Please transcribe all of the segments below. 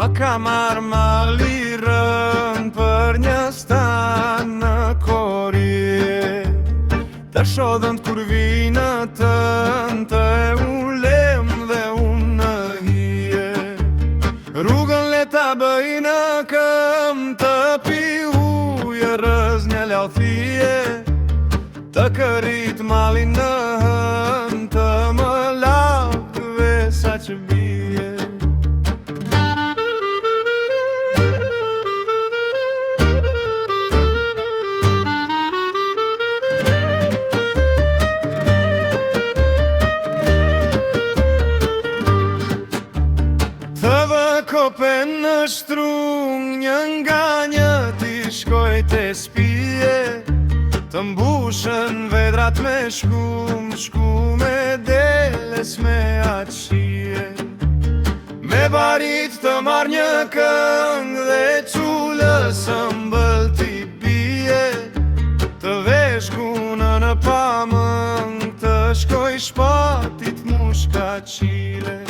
Ma ka marrë malirën për një stan në korje. Të shodhën kur vinë të ulem dhe unë në hije. Rrugën le ta bëjnë këm të pi ujë rëz një lauthije. Të kërit malin në hën të më lakve sa që bije. Kopen në shtrung, një nga një t'i shkoj të spije. Të mbushën vedrat me shkume deles me atë shije. Me barit të marrë një këng dhe qullës ëmbël t'i bije. Të vesh gunë në pamëng, të shkoj shpatit mushka qile.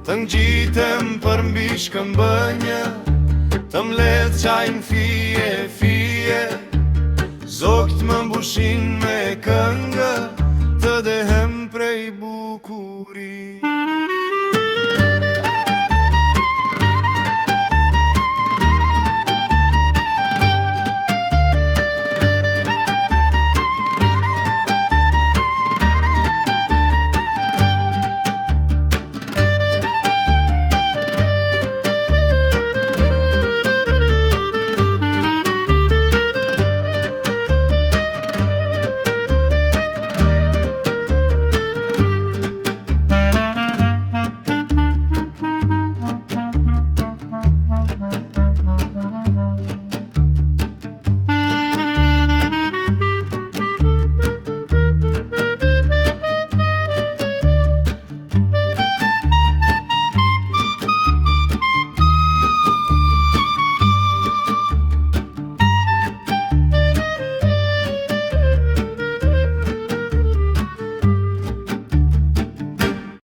Të ngjitem për mbi shkëmbënje, të mledh qajnë fije. Zogt më mbushin me këngë, të dehem prej bukurie.